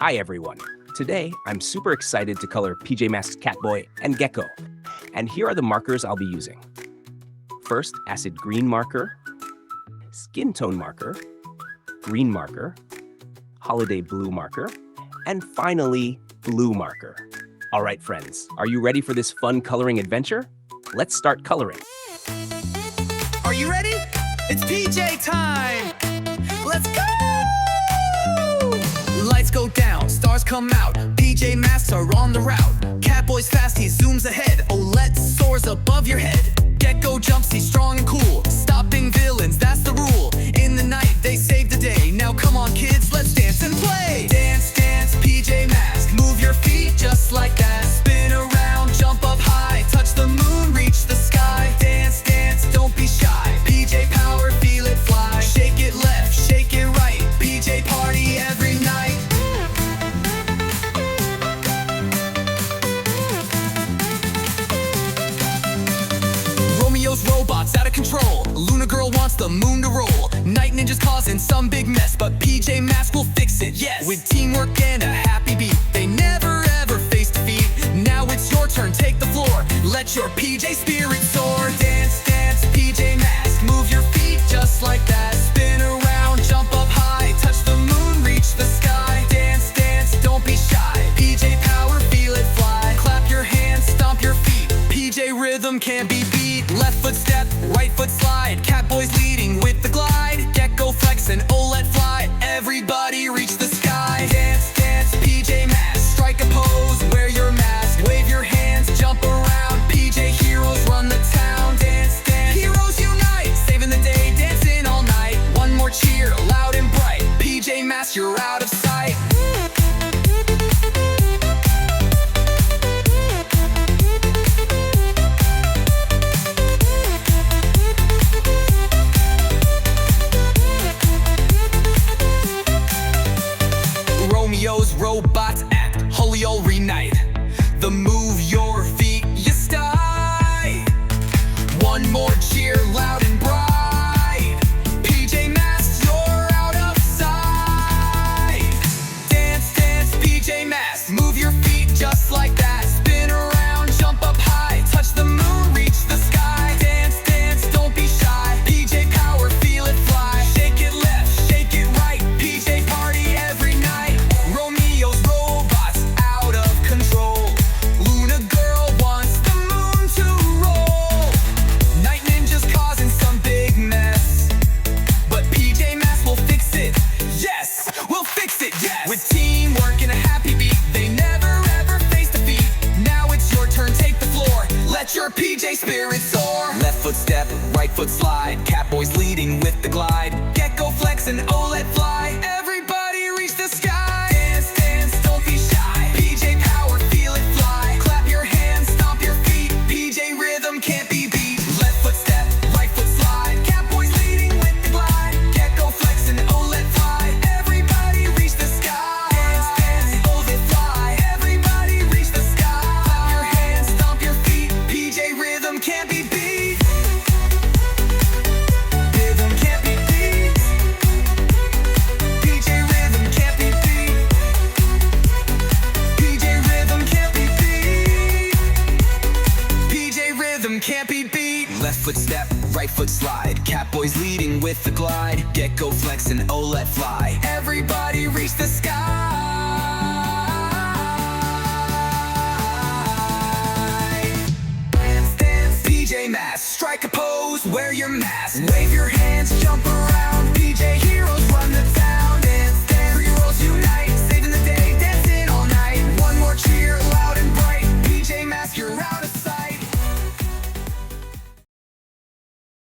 Hi everyone. Today, I'm super excited to color PJ Masks Catboy and Gekko. And here are the markers I'll be using. First, acid green marker, skin tone marker, green marker, holiday blue marker, and finally, blue marker. All right, friends, are you ready for this fun coloring adventure? Let's start coloring. Are you ready? It's PJ time! Let's go! Lights go down, stars come out, PJ Masks are on the route. Catboy's fast, he zooms ahead, Owlette soars above your head. Gekko jumps, he's strong and cool, stopping villains, that's the rule. In the night, they save the day, now come on kids, let's dance and play! Dance, dance, PJ Masks, move your feet just like that. Spin around, jump up high, touch the moon, reach the sky. Dance, dance, don't be shy, PJ power, feel it fly. Shake it left, shake it right, PJ party every night. Romeo's robots out of control, Luna girl wants the moon to roll. Night ninjas causing some big mess, but PJ Masks will fix it, yes. With teamwork and a happy beat, they never ever face defeat. Now it's your turn, take the floor, let your PJ spirit soar. Dance, dance, PJ Masks, move your feet just like that. Spin around, jump up high, touch the moon, reach the sky. Dance, dance, don't be shy, PJ power, feel it fly. Clap your hands, stomp your feet, PJ rhythm can't be beat. Left foot step, right foot slide, Catboy's leading with the glide. Gekko flex and Owlette fly, everybody reach the sky. Dance, dance, PJ Masks, strike a pose, wear your mask, wave your hands, jump around, PJ heroes run the town. Dance, dance, heroes unite, saving the day, dancing all night. One more cheer, loud and bright, PJ Masks, you're out of sight. Romeo's robots act, Julio reunite. The move your feet, you style. One more cheer, loud and bright, PJ Masks, you're out of sight. Dance, dance, PJ Masks, move your feet just like that. Spin around, jump up high, touch the moon, reach the sky. Dance, dance, don't be shy, PJ power, feel it fly. Shake it left, shake it right, PJ party every night. Romeo's robots out of control, Luna girl wants the moon to roll. Night ninjas causing some big mess, but PJ Masks will fix it, yes, we'll fix it, yes. With teamwork and a happy beat, they never ever face defeat. Now it's your turn, take the floor, let your PJ spirit soar. Left foot step, right foot slide, Catboy's leading with the glide. Gekko flex and Owlette fly, everybody reach the sky. Dance, dance, don't be shy, PJ power, feel it fly. Clap your hands, stomp your feet, PJ rhythm can't be beat. Left foot step, right foot slide, Catboy's leading with the glide. Gekko flex and Owlette fly, everybody reach the sky. Dance, dance, Owlette fly, everybody reach the sky. Clap your hands, stomp your feet, PJ rhythm can't be beat. Rhythm can't be beat. PJ rhythm can't be beat. PJ rhythm can't be beat. PJ rhythm can't be beat. Left foot step, right foot slide, Catboy's leading with the glide. Gekko flex and Owlette fly, everybody reach the sky. Dance, dance, PJ Masks, strike a pose, wear your mask, wave your hands, jump